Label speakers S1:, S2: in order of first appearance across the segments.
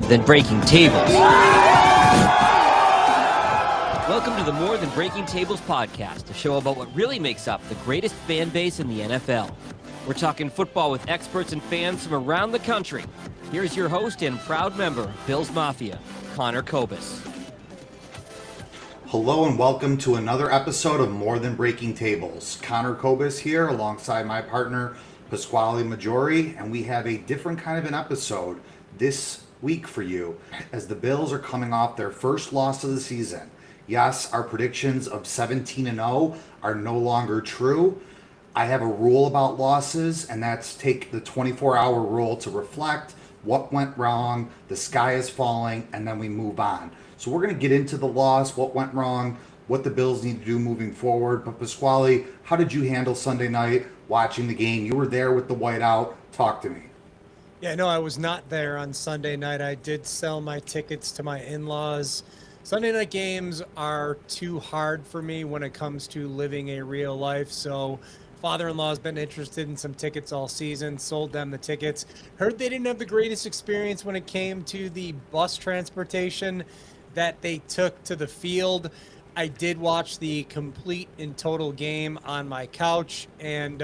S1: than breaking tables. Welcome to the More Than Breaking Tables podcast, a show about what really makes up the greatest fan base in the NFL. We're talking football with experts and fans from around the country. Here's your host and proud member of Bills Mafia, Connor Kobus.
S2: Hello and welcome to another episode of More Than Breaking Tables. Connor Kobus here alongside my partner Pasquale Maggiore, and we have a different kind of an episode this week for you as the Bills are coming off their first loss of the season. Yes, our predictions of 17-0 are no longer true. I have a rule about losses, and that's take the 24-hour rule to reflect what went wrong, the sky is falling, and then we move on. So we're going to get into the loss, what went wrong, what the Bills need to do moving forward. But Pasquale, how did you handle Sunday night watching the game? You were there with the whiteout. Talk to me.
S3: Yeah, no, I was not there on Sunday night. I did sell my tickets to my in-laws. Sunday night games are too hard for me when it comes to living a real life. So father-in-law has been interested in some tickets all season, sold them the tickets. Heard they didn't have the greatest experience when it came to the bus transportation that they took to the field. I did watch the complete and total game on my couch. And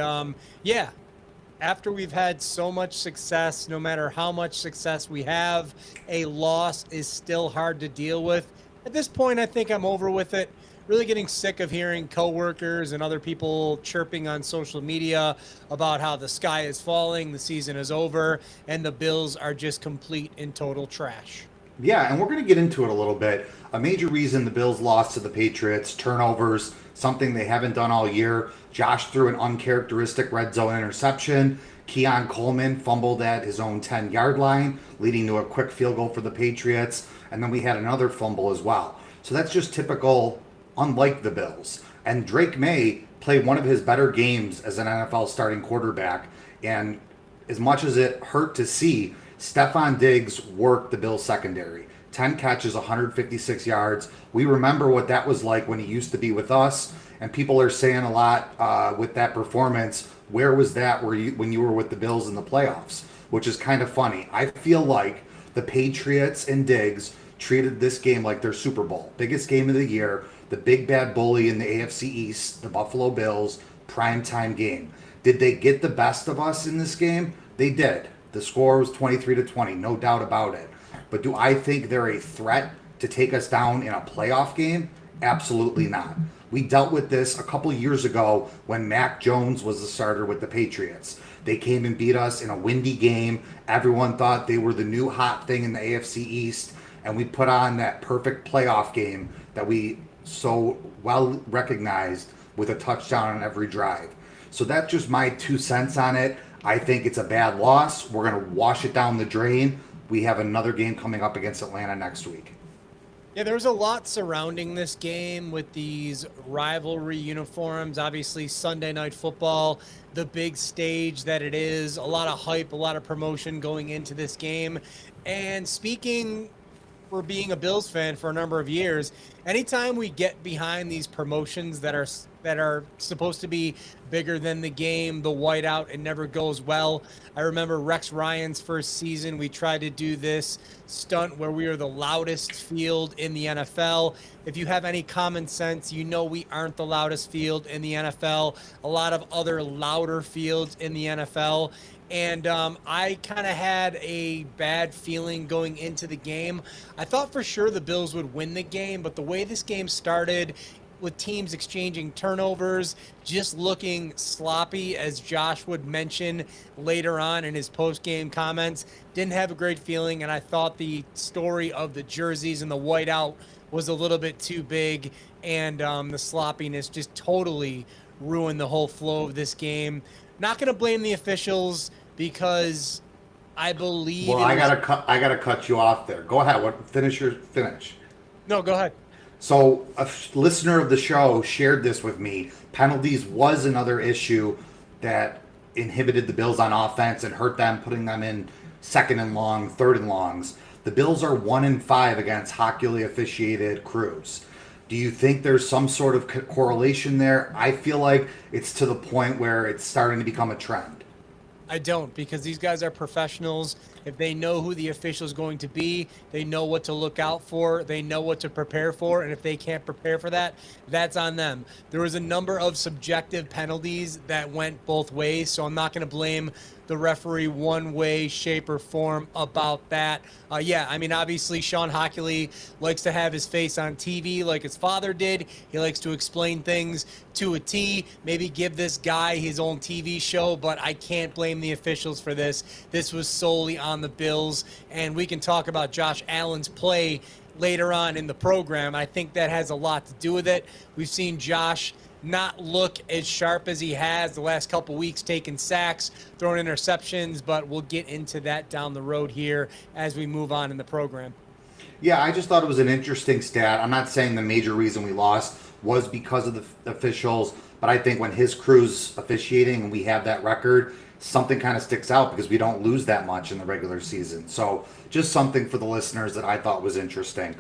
S3: after we've had so much success, no matter how much success we have, a loss is still hard to deal with. At this point, I think I'm over with it. Really getting sick of hearing coworkers and other people chirping on social media about how the sky is falling, the season is over, and the Bills are just complete and total trash.
S2: Yeah, and we're going to get into it a little bit. A major reason the Bills lost to the Patriots, turnovers, something they haven't done all year. Josh threw an uncharacteristic red zone interception. Keon Coleman fumbled at his own 10-yard line, leading to a quick field goal for the Patriots. And then we had another fumble as well. So that's just typical, unlike the Bills. And Drake Maye played one of his better games as an NFL starting quarterback. And as much as it hurt to see, Stefon Diggs worked the Bills secondary. 10 catches, 156 yards. We remember what that was like when he used to be with us. And people are saying a lot with that performance. Where was that when you were with the Bills in the playoffs? Which is kind of funny. I feel like the Patriots and Diggs treated this game like their Super Bowl. Biggest game of the year. The big bad bully in the AFC East, the Buffalo Bills, primetime game. Did they get the best of us in this game? They did. The score was 23-20, no doubt about it. But do I think they're a threat to take us down in a playoff game? Absolutely not. We dealt with this a couple years ago when Mac Jones was the starter with the Patriots. They came and beat us in a windy game. Everyone thought they were the new hot thing in the AFC East. And we put on that perfect playoff game that we so well recognized with a touchdown on every drive. So that's just my 2 cents on it. I think it's a bad loss. We're going to wash it down the drain. We have another game coming up against Atlanta next week.
S3: Yeah, there was a lot surrounding this game with these rivalry uniforms. Obviously, Sunday Night Football, the big stage that it is, a lot of hype, a lot of promotion going into this game. And speaking for being a Bills fan for a number of years, anytime we get behind these promotions that are supposed to be bigger than the game, the whiteout, it never goes well. I remember Rex Ryan's first season, we tried to do this stunt where we were the loudest field in the NFL. If you have any common sense, you know we aren't the loudest field in the NFL. A lot of other louder fields in the NFL. And I kind of had a bad feeling going into the game. I thought for sure the Bills would win the game, but the way this game started, with teams exchanging turnovers, just looking sloppy, as Josh would mention later on in his post-game comments, didn't have a great feeling, and I thought the story of the jerseys and the whiteout was a little bit too big, and the sloppiness just totally ruined the whole flow of this game. Not going to blame the officials because I believe.
S2: Well, I gotta cut you off there. Go ahead. Finish.
S3: No, go ahead.
S2: So a listener of the show shared this with me. Penalties was another issue that inhibited the Bills on offense and hurt them, putting them in second and long, third and longs. The Bills are 1-5 against hockey officiated crews. Do you think there's some sort of correlation there? I feel like it's to the point where it's starting to become a trend.
S3: I don't, because these guys are professionals. If they know who the official is going to be, they know what to look out for, they know what to prepare for, and if they can't prepare for that, that's on them. There was a number of subjective penalties that went both ways, so I'm not going to blame the referee one way, shape, or form about that. Yeah, I mean, obviously, Sean Hockley likes to have his face on TV like his father did. He likes to explain things to a T, maybe give this guy his own TV show, but I can't blame the officials for this. This was solely on the Bills, and we can talk about Josh Allen's play later on in the program. I think that has a lot to do with it. We've seen Josh not look as sharp as he has the last couple weeks, taking sacks, throwing interceptions, but we'll get into that down the road here as we move on in the program.
S2: Yeah, I just thought it was an interesting stat. I'm not saying the major reason we lost was because of the officials, but I think when his crew's officiating and we have that record, something kind of sticks out because we don't lose that much in the regular season. So just something for the listeners that I thought was interesting.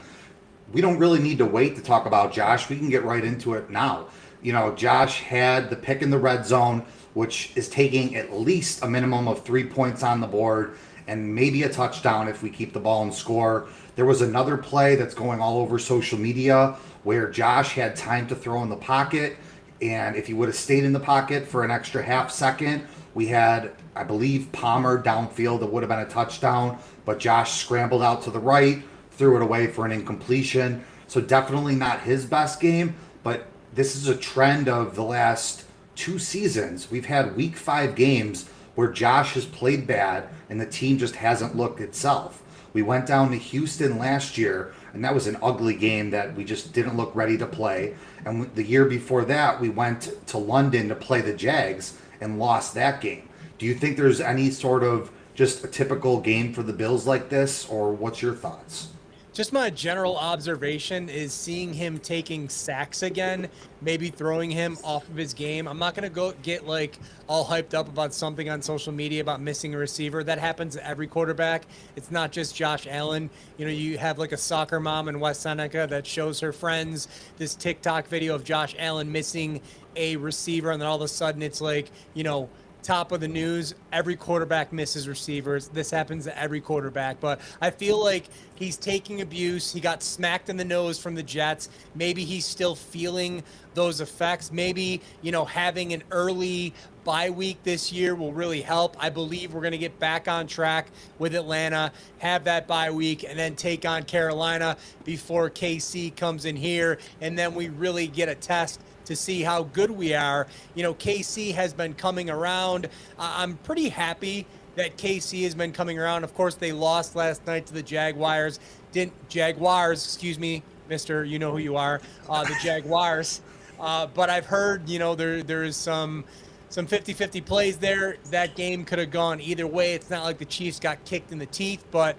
S2: We don't really need to wait to talk about Josh. We can get right into it now. You know, Josh had the pick in the red zone, which is taking at least a minimum of 3 points on the board and maybe a touchdown if we keep the ball and score. There was another play that's going all over social media where Josh had time to throw in the pocket, and if he would have stayed in the pocket for an extra half second, we had, I believe, Palmer downfield that would have been a touchdown, but Josh scrambled out to the right, threw it away for an incompletion. So definitely not his best game, but this is a trend of the last 2 seasons. We've had week 5 games where Josh has played bad and the team just hasn't looked itself. We went down to Houston last year, and that was an ugly game that we just didn't look ready to play. And the year before that, we went to London to play the Jags and lost that game. Do you think there's any sort of just a typical game for the Bills like this, or what's your thoughts?
S3: Just my general observation is seeing him taking sacks again, maybe throwing him off of his game. I'm not going to go get like all hyped up about something on social media about missing a receiver. That happens to every quarterback. It's not just Josh Allen. You know, you have like a soccer mom in West Seneca that shows her friends this TikTok video of Josh Allen missing a receiver, and then all of a sudden it's like, you know, top of the news. Every quarterback misses receivers. This happens to every quarterback, but I feel like he's taking abuse. He got smacked in the nose from the Jets. Maybe he's still feeling those effects. Maybe, you know, having an early bye week this year will really help. I believe we're going to get back on track with Atlanta, have that bye week, and then take on Carolina before KC comes in here, and then we really get a test to see how good we are. You know, KC has been coming around. I'm pretty happy that KC has been coming around. Of course, they lost last night to the Jaguars. Excuse me, Mister, you know who you are, the Jaguars. But I've heard, you know, there is some 50-50 plays there. That game could have gone either way. It's not like the Chiefs got kicked in the teeth, but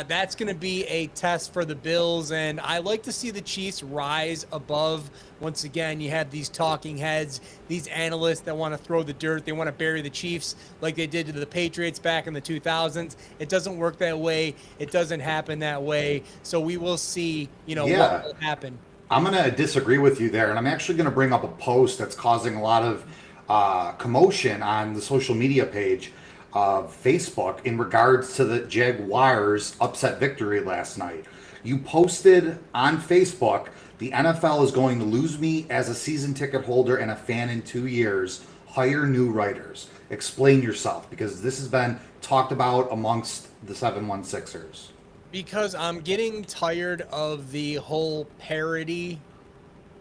S3: that's going to be a test for the Bills, and I like to see the Chiefs rise above. Once again, you have these talking heads, these analysts that want to throw the dirt. They want to bury the Chiefs like they did to the Patriots back in the 2000s. It doesn't work that way. It doesn't happen that way. So we will see, you know, what will happen.
S2: I'm going to disagree with you there, and I'm actually going to bring up a post that's causing a lot of commotion on the social media page of Facebook in regards to the Jaguars' upset victory last night. You posted on Facebook, the NFL is going to lose me as a season ticket holder and a fan in 2 years. Hire new writers. Explain yourself, because this has been talked about amongst the 716ers.
S3: Because I'm getting tired of the whole parody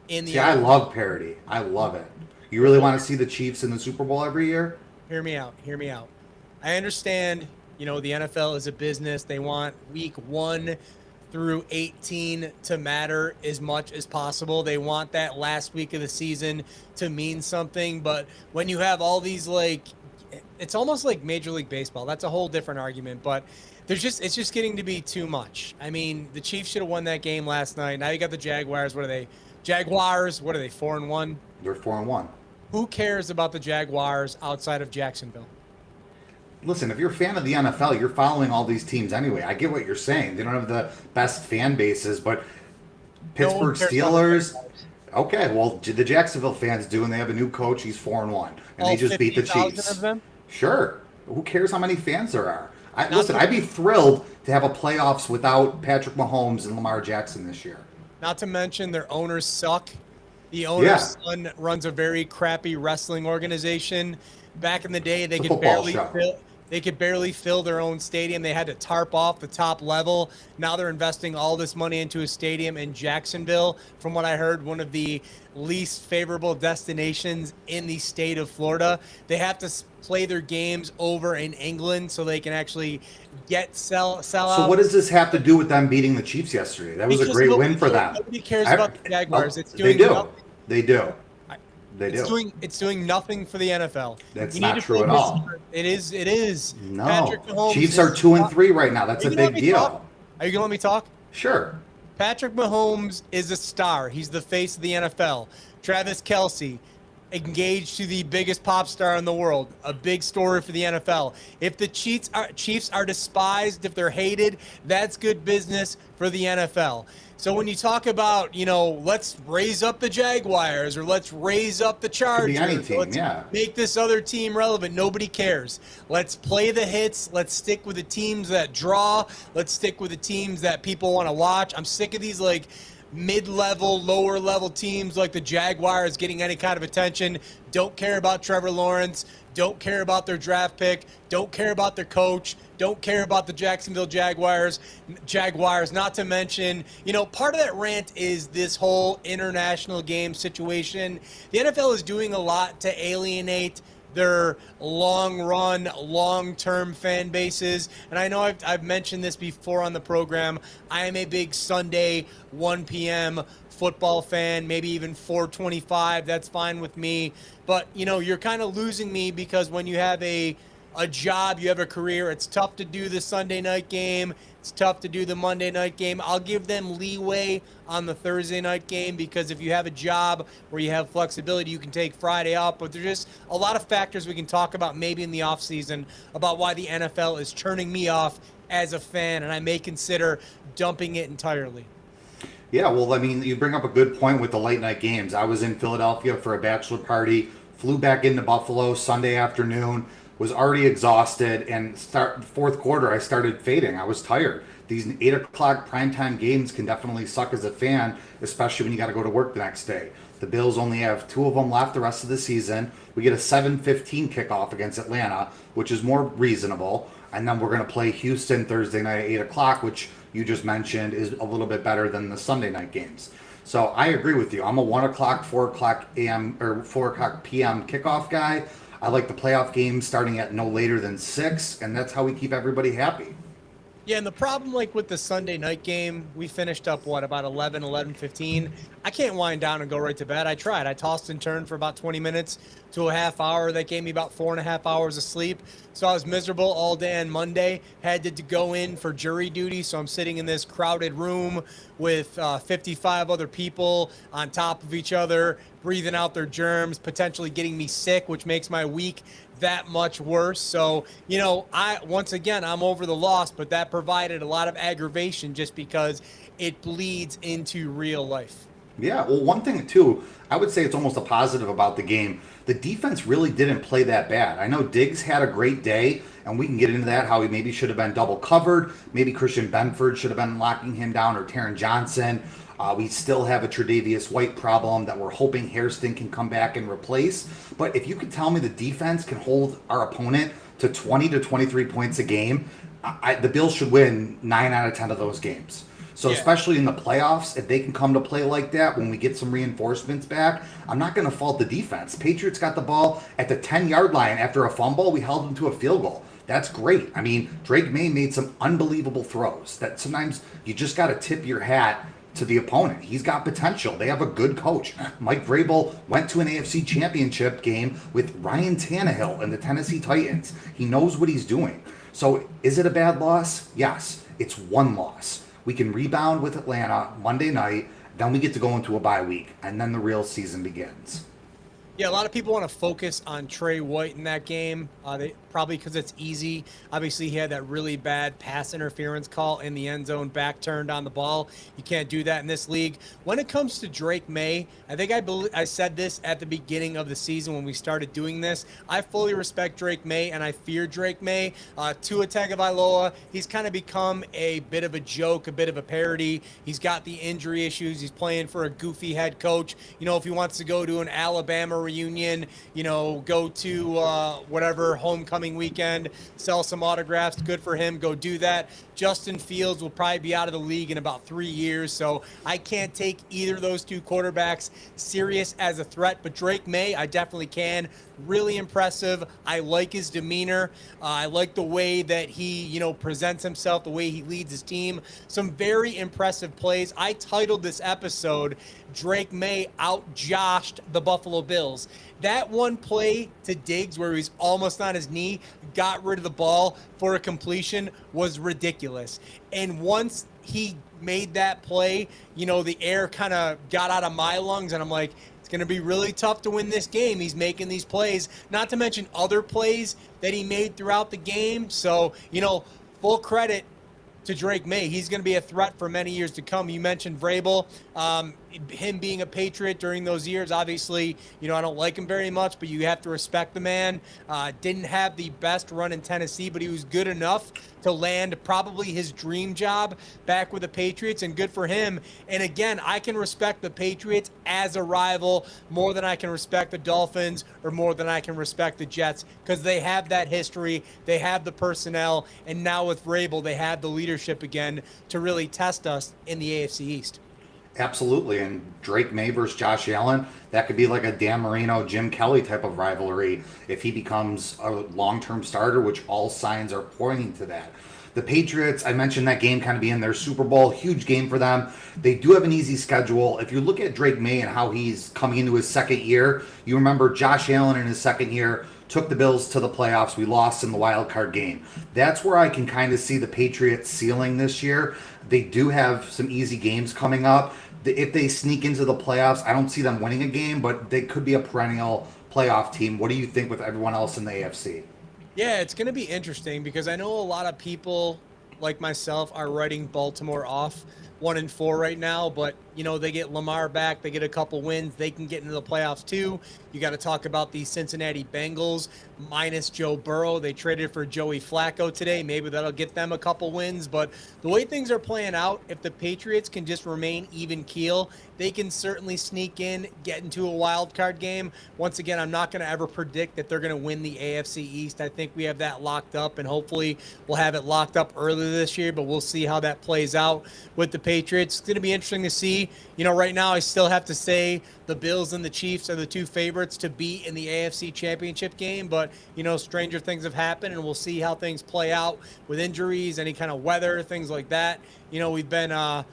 S3: in the...
S2: See, I love parody. I love it. You really want to see the Chiefs in the Super Bowl every year?
S3: Hear me out. I understand, you know, the NFL is a business. They want week 1 through 18 to matter as much as possible. They want that last week of the season to mean something. But when you have all these, like, it's almost like Major League Baseball. That's a whole different argument. But it's just getting to be too much. I mean, the Chiefs should have won that game last night. Now you got the Jaguars. What are they? 4-1?
S2: They're 4-1.
S3: Who cares about the Jaguars outside of Jacksonville?
S2: Listen, if you're a fan of the NFL, you're following all these teams anyway. I get what you're saying. They don't have the best fan bases, but Pittsburgh Steelers. Okay, well, the Jacksonville fans do, and they have a new coach. He's 4-1, and they just beat the Chiefs.
S3: Of them?
S2: Sure. Who cares how many fans there are? Listen, I'd be thrilled to have a playoffs without Patrick Mahomes and Lamar Jackson this year.
S3: Not to mention their owners suck. The owner's son runs a very crappy wrestling organization. Back in the day, they could barely fill their own stadium. They had to tarp off the top level. Now they're investing all this money into a stadium in Jacksonville. From what I heard, one of the least favorable destinations in the state of Florida. They have to play their games over in England so they can actually sell out.
S2: So what does this have to do with them beating the Chiefs yesterday? That was a great win for them.
S3: Nobody cares about the Jaguars.
S2: They do.
S3: It's doing nothing for the NFL.
S2: That's not true at all.
S3: It is.
S2: No.
S3: Patrick Mahomes
S2: Chiefs are 2-3 right now. That's a big deal.
S3: Are you going to let me talk?
S2: Sure.
S3: Patrick Mahomes is a star. He's the face of the NFL. Travis Kelce, engaged to the biggest pop star in the world. A big story for the NFL. If the Chiefs are despised, if they're hated, that's good business for the NFL. So when you talk about, let's raise up the Jaguars or let's raise up the Chargers, make this other team relevant, nobody cares. Let's play the hits. Let's stick with the teams that draw. Let's stick with the teams that people want to watch. I'm sick of these mid-level, lower-level teams like the Jaguars getting any kind of attention. Don't care about Trevor Lawrence. Don't care about their draft pick. Don't care about their coach. Don't care about the Jacksonville Jaguars. Not to mention, part of that rant is this whole international game situation. The NFL is doing a lot to alienate their long-run, long-term fan bases. And I know I've mentioned this before on the program. I am a big Sunday 1 p.m. football fan, maybe even 4:25. That's fine with me. But, you're kind of losing me because when you have a job, you have a career, it's tough to do the Sunday night game. It's tough to do the Monday night game. I'll give them leeway on the Thursday night game because if you have a job where you have flexibility, you can take Friday off. But there's just a lot of factors we can talk about maybe in the offseason about why the NFL is turning me off as a fan, and I may consider dumping it entirely.
S2: Yeah, well, you bring up a good point with the late night games. I was in Philadelphia for a bachelor party, flew back into Buffalo Sunday afternoon, was already exhausted, and fourth quarter I started fading. I was tired. These 8 o'clock primetime games can definitely suck as a fan, especially when you got to go to work the next day. The Bills only have 2 of them left the rest of the season. We get a 7:15 kickoff against Atlanta, which is more reasonable. And then we're going to play Houston Thursday night at 8 o'clock, which you just mentioned is a little bit better than the Sunday night games. So I agree with you. I'm a 1 o'clock, 4 o'clock a.m. or 4 o'clock p.m. kickoff guy. I like the playoff games starting at no later than 6, and that's how we keep everybody happy.
S3: Yeah, and the problem, with the Sunday night game, we finished up, about 11:15. I can't wind down and go right to bed. I tried. I tossed and turned for about 20 minutes to a half hour. That gave me about 4.5 hours of sleep. So I was miserable all day on Monday. Had to go in for jury duty, so I'm sitting in this crowded room with 55 other people on top of each other, breathing out their germs, potentially getting me sick, which makes my week that much worse. So, I'm over the loss, but that provided a lot of aggravation just because it bleeds into real life.
S2: Yeah, well, one thing, too, I would say it's almost a positive about the game. The defense really didn't play that bad. I know Diggs had a great day, and we can get into that, how he maybe should have been double covered. Maybe Christian Benford should have been locking him down, or Taron Johnson. We still have a Tre'Davious White problem that we're hoping Hairston can come back and replace. But if you could tell me the defense can hold our opponent to 20 to 23 points a game, the Bills should win 9 out of 10 of those games. So especially in the playoffs, if they can come to play like that when we get some reinforcements back, I'm not going to fault the defense. Patriots got the ball at the 10-yard line after a fumble. We held them to a field goal. That's great. Drake Maye made some unbelievable throws that sometimes you just got to tip your hat to the opponent. He's got potential. They have a good coach. Mike Vrabel went to an AFC championship game with Ryan Tannehill and the Tennessee Titans. He knows what he's doing. So is it a bad loss? Yes. It's one loss. We can rebound with Atlanta Monday night. Then we get to go into a bye week. And then the real season begins.
S3: Yeah, a lot of people want to focus on Trey White in that game. They probably because it's easy. Obviously, he had that really bad pass interference call in the end zone, back turned on the ball. You can't do that in this league. When it comes to Drake Maye, I said this at the beginning of the season when we started doing this. I fully respect Drake Maye and I fear Drake Maye. Tua Tagovailoa, he's kind of become a bit of a joke, a bit of a parody. He's got the injury issues. He's playing for a goofy head coach. If he wants to go to an Alabama reunion, go to whatever homecoming weekend, sell some autographs, good for him, go do that. Justin Fields will probably be out of the league in about 3 years, so I can't take either of those two quarterbacks serious as a threat, but Drake Maye, I definitely can. Really impressive. I like his demeanor. I like the way that he, presents himself, the way he leads his team. Some very impressive plays. I titled this episode, Drake Maye out-joshed the Buffalo Bills. That one play to Diggs where he's almost on his knee, got rid of the ball for a completion was ridiculous. And once he made that play, the air kind of got out of my lungs, and I'm like, it's going to be really tough to win this game. He's making these plays, not to mention other plays that he made throughout the game. So, full credit to Drake Maye. He's going to be a threat for many years to come. You mentioned Vrabel, him being a Patriot during those years. Obviously, I don't like him very much, but you have to respect the man. Didn't have the best run in Tennessee, but he was good enough to land probably his dream job back with the Patriots, and good for him. And again, I can respect the Patriots as a rival more than I can respect the Dolphins or more than I can respect the Jets, because they have that history, they have the personnel, and now with Vrabel, they have the leadership again to really test us in the AFC East.
S2: Absolutely. And Drake Maye versus Josh Allen, that could be like a Dan Marino, Jim Kelly type of rivalry if he becomes a long-term starter, which all signs are pointing to that. The Patriots, I mentioned that game kind of being their Super Bowl, huge game for them. They do have an easy schedule. If you look at Drake Maye and how he's coming into his second year, you remember Josh Allen in his second year took the Bills to the playoffs. We lost in the wild card game. That's where I can kind of see the Patriots ceiling this year. They do have some easy games coming up. If they sneak into the playoffs, I don't see them winning a game, but they could be a perennial playoff team. What do you think with everyone else in the AFC?
S3: Yeah, it's going to be interesting because I know a lot of people like myself are writing Baltimore off 1-4 right now, but they get Lamar back, they get a couple wins, they can get into the playoffs too. You got to talk about the Cincinnati Bengals minus Joe Burrow. They traded for Joey Flacco today. Maybe that'll get them a couple wins, but the way things are playing out, if the Patriots can just remain even keel, they can certainly sneak in, get into a wild card game. Once again, I'm not going to ever predict that they're going to win the AFC East. I think we have that locked up, and hopefully we'll have it locked up early this year, but we'll see how that plays out with the Patriots. It's going to be interesting to see. Right now I still have to say the Bills and the Chiefs are the two favorites to be in the AFC Championship game, but stranger things have happened, and we'll see how things play out with injuries, any kind of weather, things like that. We've been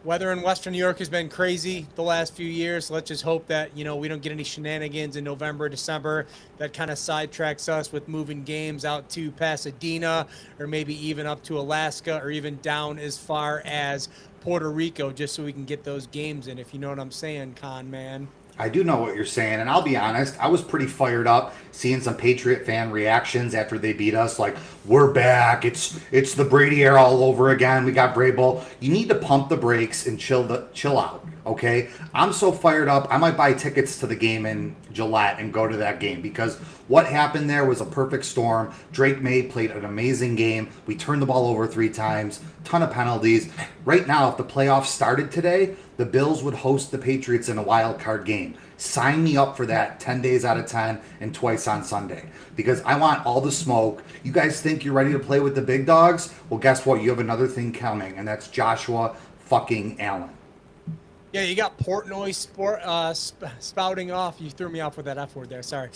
S3: weather in Western New York has been crazy the last few years. So let's just hope that, we don't get any shenanigans in November, December that kind of sidetracks us with moving games out to Pasadena or maybe even up to Alaska or even down as far as Puerto Rico, just so we can get those games in, if you know what I'm saying, Con Man.
S2: I do know what you're saying, and I'll be honest, I was pretty fired up seeing some Patriot fan reactions after they beat us, like, we're back, it's the Brady era all over again, we got Vrabel. You need to pump the brakes and chill out, okay? I'm so fired up, I might buy tickets to the game in Gillette and go to that game, because what happened there was a perfect storm. Drake Maye played an amazing game. We turned the ball over 3 times, ton of penalties. Right now, if the playoffs started today, the Bills would host the Patriots in a wild card game. Sign me up for that 10 days out of 10 and twice on Sunday, because I want all the smoke. You guys think you're ready to play with the big dogs? Well, guess what? You have another thing coming, and that's Joshua fucking Allen.
S3: Yeah, you got Portnoy spouting off. You threw me off with that F word there. Sorry.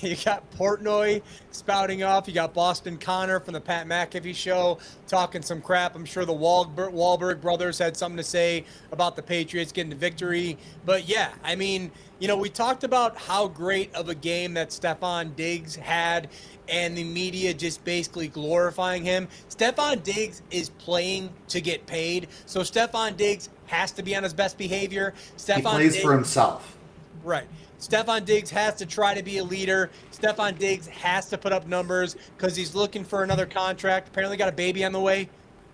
S3: You got Portnoy spouting off. You got Boston Connor from the Pat McAfee show talking some crap. I'm sure the Wahlberg brothers had something to say about the Patriots getting the victory. But yeah, I mean, we talked about how great of a game that Stefon Diggs had, and the media just basically glorifying him. Stefon Diggs is playing to get paid, so Stefon Diggs has to be on his best behavior.
S2: He plays for himself.
S3: Right. Stefon Diggs has to try to be a leader. Stefon Diggs has to put up numbers because he's looking for another contract. Apparently got a baby on the way.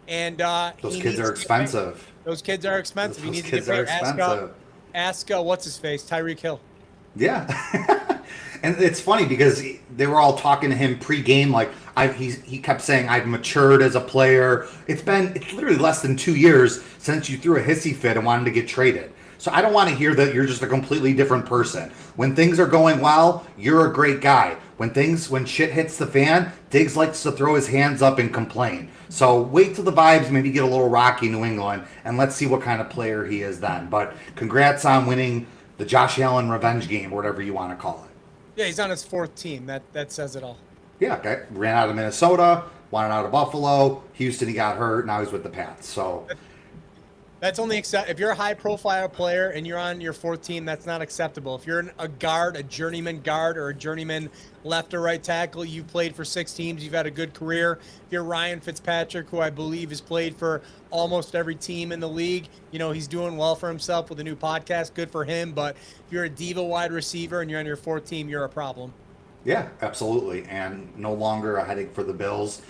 S3: And
S2: Those
S3: he
S2: kids
S3: needs
S2: are
S3: to get paid.
S2: expensive.
S3: Those kids are expensive. He
S2: Those
S3: needs to get
S2: kids are
S3: paid.
S2: expensive.
S3: Ask what's his face? Tyreek Hill.
S2: Yeah. And it's funny because they were all talking to him pre-game, like he kept saying, "I've matured as a player." It's literally less than 2 years since you threw a hissy fit and wanted to get traded. So I don't want to hear that you're just a completely different person. When things are going well, you're a great guy. When shit hits the fan, Diggs likes to throw his hands up and complain. So wait till the vibes maybe get a little rocky, New England, and let's see what kind of player he is then. But congrats on winning the Josh Allen revenge game, or whatever you want to call it.
S3: Yeah, he's on his 4th team. That says it all.
S2: Yeah, okay. Ran out of Minnesota, wanted out of Buffalo, Houston, he got hurt, now he's with the Pats. So
S3: That's only if you're a high-profile player and you're on your 4th team, that's not acceptable. If you're a guard, a journeyman guard, or a journeyman left or right tackle, you've played for 6 teams, you've had a good career. If you're Ryan Fitzpatrick, who I believe has played for almost every team in the league, he's doing well for himself with a new podcast. Good for him. But if you're a diva wide receiver and you're on your 4th team, you're a problem.
S2: yeah, absolutely. And no longer a headache for the Bills.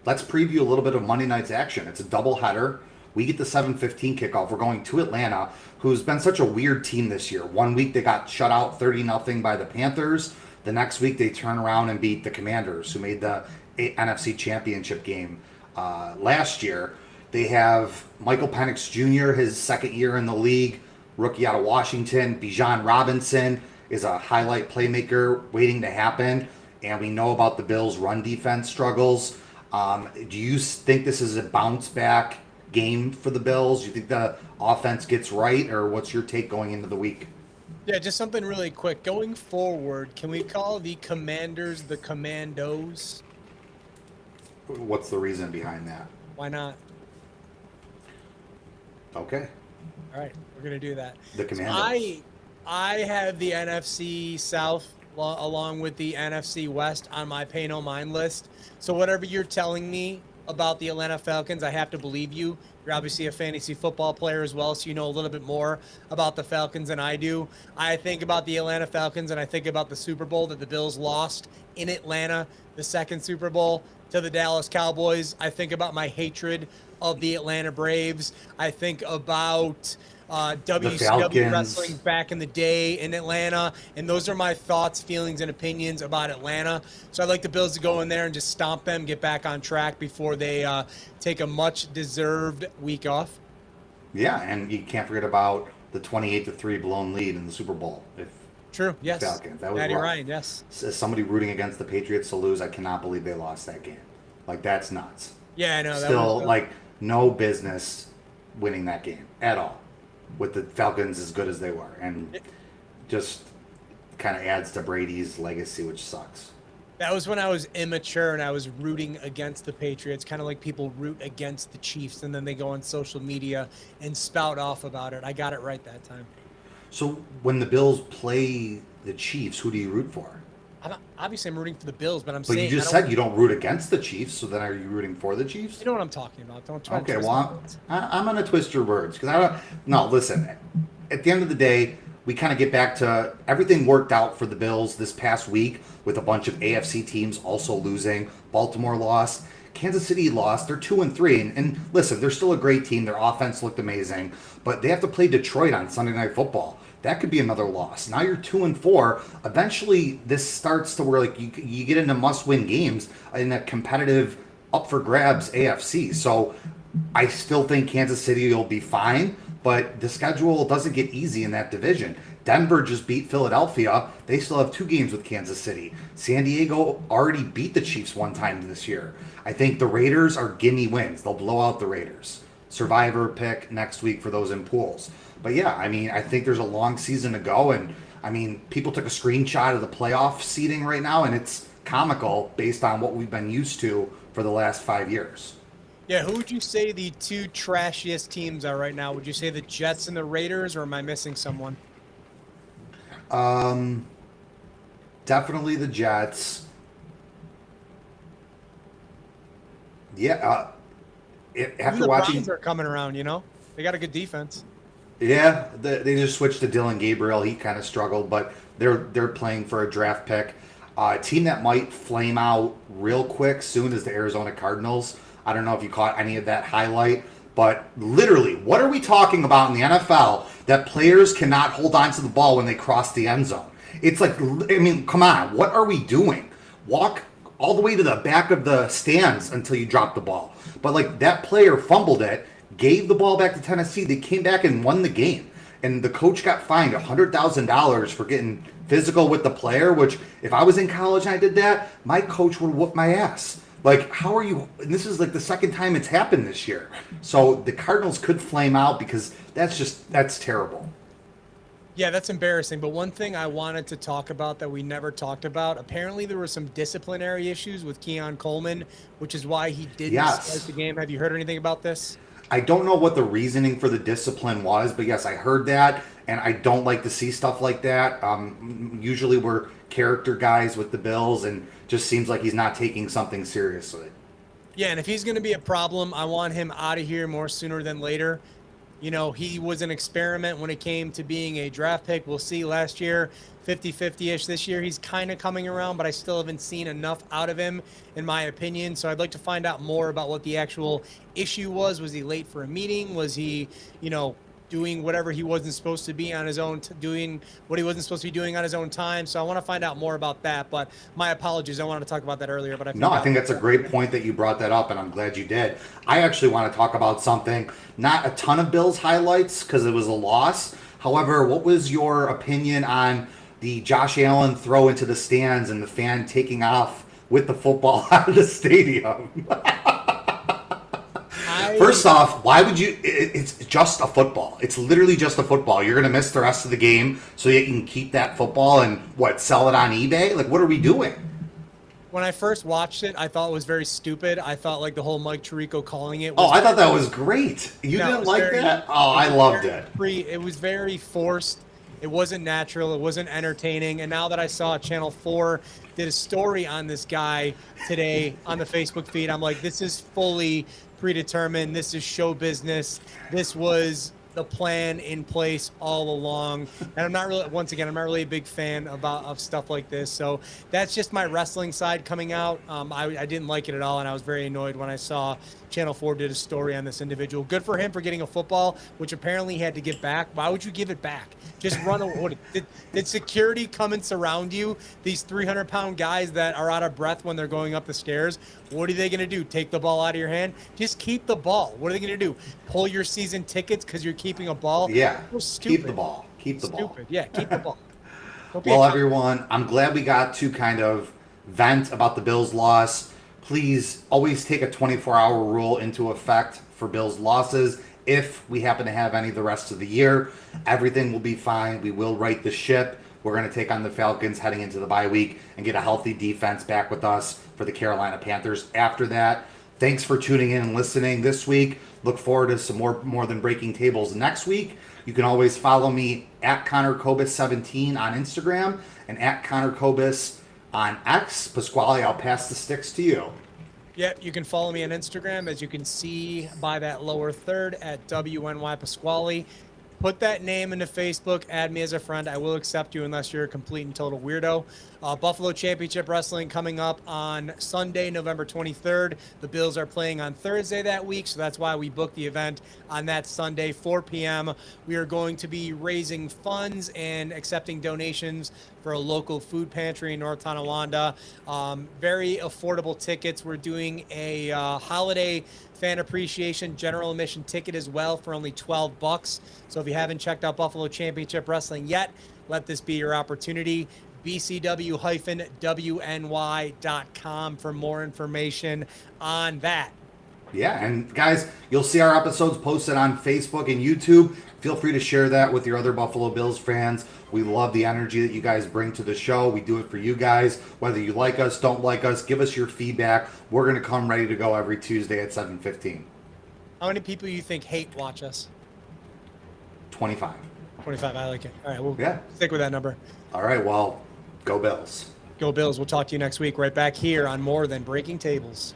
S2: Let's preview a little bit of Monday night's action. It's a doubleheader. We get the 7:15 kickoff. We're going to Atlanta, who's been such a weird team this year. One week they got shut out 30-0 by the Panthers. The next week they turn around and beat the Commanders, who made the NFC Championship game last year. They have Michael Penix Jr., his 2nd year in the league, rookie out of Washington. Bijan Robinson is a highlight playmaker waiting to happen. And we know about the Bills' run defense struggles. Do you think this is a bounce back game for the Bills? Do you think the offense gets right, or what's your take going into the week?
S3: Yeah, just something really quick. Going forward, can we call the Commanders the Commandos?
S2: What's the reason behind that?
S3: Why not?
S2: Okay.
S3: All right, we're going to do that.
S2: The Commandos.
S3: I have the NFC South along with the NFC West on my pay no mind list. So whatever you're telling me about the Atlanta Falcons, I have to believe you. You're obviously a fantasy football player as well, so you know a little bit more about the Falcons than I do. I think about the Atlanta Falcons and I think about the Super Bowl that the Bills lost in Atlanta, the 2nd Super Bowl to the Dallas Cowboys. I think about my hatred of the Atlanta Braves. I think about WCW wrestling back in the day in Atlanta, and those are my thoughts, feelings, and opinions about Atlanta. So I'd like the Bills to go in there and just stomp them, get back on track before they take a much-deserved week off.
S2: Yeah, and you can't forget about the 28-3 blown lead in the Super Bowl.
S3: True, yes.
S2: Falcons. That was
S3: Matty
S2: rough.
S3: Ryan, yes.
S2: As somebody rooting against the Patriots to lose, I cannot believe they lost that game. Like, that's nuts.
S3: Yeah, I know.
S2: Still, no business winning that game at all, with the Falcons as good as they were, and just kind of adds to Brady's legacy, which sucks.
S3: That was when I was immature and I was rooting against the Patriots, kind of like people root against the Chiefs, and then they go on social media and spout off about it. I got it right that time.
S2: So when the Bills play the Chiefs, who do you root for?
S3: Obviously, I'm rooting for the Bills, but
S2: But you just said you don't root against the Chiefs, so then are you rooting for the Chiefs?
S3: You know what I'm talking about. Don't try to
S2: Okay,
S3: twist
S2: well,
S3: my words.
S2: I'm going to twist your words, because I don't. No, listen. At the end of the day, we kind of get back to everything worked out for the Bills this past week with a bunch of AFC teams also losing. Baltimore lost. Kansas City lost. They're 2-3. And listen, they're still a great team. Their offense looked amazing. But they have to play Detroit on Sunday Night Football. That could be another loss. Now you're 2-4. Eventually, this starts to where you get into must-win games in a competitive, up for grabs AFC. So I still think Kansas City will be fine, but the schedule doesn't get easy in that division. Denver just beat Philadelphia. They still have 2 games with Kansas City. San Diego already beat the Chiefs one time this year. I think the Raiders are gimme wins. They'll blow out the Raiders. Survivor pick next week for those in pools. But yeah, I mean, I think there's a long season to go. And I mean, people took a screenshot of the playoff seeding right now, and it's comical based on what we've been used to for the last 5 years.
S3: Yeah, who would you say the 2 trashiest teams are right now? Would you say the Jets and the Raiders, or am I missing someone?
S2: Definitely the Jets. Yeah, after
S3: the
S2: watching,
S3: Browns are coming around, they got a good defense.
S2: Yeah, they just switched to Dylan Gabriel. He kind of struggled, but they're playing for a draft pick. A team that might flame out real quick soon is the Arizona Cardinals. I don't know if you caught any of that highlight, but literally, what are we talking about in the NFL that players cannot hold on to the ball when they cross the end zone? It's like, I mean, come on, what are we doing? Walk all the way to the back of the stands until you drop the ball. But like that player fumbled it, gave the ball back to Tennessee. They came back and won the game. And the coach got fined $100,000 for getting physical with the player, which if I was in college and I did that, my coach would whoop my ass. Like, how are you? And this is like the second time it's happened this year. So the Cardinals could flame out because that's terrible.
S3: Yeah, that's embarrassing. But one thing I wanted to talk about that we never talked about, apparently there were some disciplinary issues with Keon Coleman, which is why he didn't start the game. Have you heard anything about this?
S2: I don't know what the reasoning for the discipline was, but yes, I heard that, and I don't like to see stuff like that. Usually we're character guys with the Bills, and just seems like he's not taking something seriously.
S3: Yeah, and if he's going to be a problem, I want him out of here more sooner than later. You know, he was an experiment when it came to being a draft pick. We'll see last year, 50-50-ish. This year, he's kind of coming around, but I still haven't seen enough out of him, in my opinion. So I'd like to find out more about what the actual issue was. Was he late for a meeting? Was he, doing whatever he wasn't supposed to be on his own, doing what he wasn't supposed to be doing on his own time? So I want to find out more about that. But my apologies. I wanted to talk about that earlier, but
S2: I think that's a great point that you brought that up, and I'm glad you did. I actually want to talk about something, not a ton of Bills highlights because it was a loss. However, what was your opinion on the Josh Allen throw into the stands and the fan taking off with the football out of the stadium? First off, why would you? It's just a football. It's literally just a football. You're going to miss the rest of the game so you can keep that football and sell it on eBay? Like, what are we doing?
S3: When I first watched it, I thought it was very stupid. I thought like the whole Mike Tirico calling it.
S2: I thought that was great. You didn't like that? Oh, I loved it.
S3: It was very forced. It wasn't natural. It wasn't entertaining. And now that I saw Channel 4 did a story on this guy today on the Facebook feed, I'm like, this is fully predetermined. This is show business. This was the plan in place all along. And I'm not really a big fan of stuff like this. So that's just my wrestling side coming out. I didn't like it at all, and I was very annoyed when I saw Channel 4 did a story on this individual. Good for him for getting a football, which apparently he had to give back. Why would you give it back? Just run away. Did security come and surround you? These 300-pound guys that are out of breath when they're going up the stairs, what are they going to do? Take the ball out of your hand? Just keep the ball. What are they going to do? Pull your season tickets because you're keeping a ball?
S2: Yeah, keep the ball. Keep the ball.
S3: Stupid. Yeah, keep the ball.
S2: Well, everyone, I'm glad we got to kind of vent about the Bills' loss. Please always take a 24-hour rule into effect for Bills' losses. If we happen to have any the rest of the year, everything will be fine. We will right the ship. We're going to take on the Falcons heading into the bye week and get a healthy defense back with us for the Carolina Panthers after that. Thanks for tuning in and listening this week. Look forward to some more than breaking tables next week. You can always follow me at ConnorCobus17 on Instagram and at ConnorCobus on X. Pasquale, I'll pass the sticks to you.
S3: Yep, you can follow me on Instagram, as you can see by that lower third, at WNY Pasquale. Put that name into Facebook, add me as a friend. I will accept you unless you're a complete and total weirdo. Buffalo Championship Wrestling coming up on Sunday, November 23rd. The Bills are playing on Thursday that week, so that's why we booked the event on that Sunday, 4 p.m. We are going to be raising funds and accepting donations for a local food pantry in North Tonawanda. Very affordable tickets. We're doing a holiday fan appreciation general admission ticket as well for only $12. So if you haven't checked out Buffalo Championship Wrestling yet, let this be your opportunity. bcw-wny.com for more information on that.
S2: Yeah, and guys, you'll see our episodes posted on Facebook and YouTube. Feel free to share that with your other Buffalo Bills fans. We love the energy that you guys bring to the show. We do it for you guys. Whether you like us, don't like us, give us your feedback. We're going to come ready to go every Tuesday at 7:15.
S3: How many people you think hate watch us?
S2: 25.
S3: 25, I like it. All right, we'll stick with that number.
S2: All right, well, go Bills.
S3: Go Bills. We'll talk to you next week right back here on More Than Breaking Tables.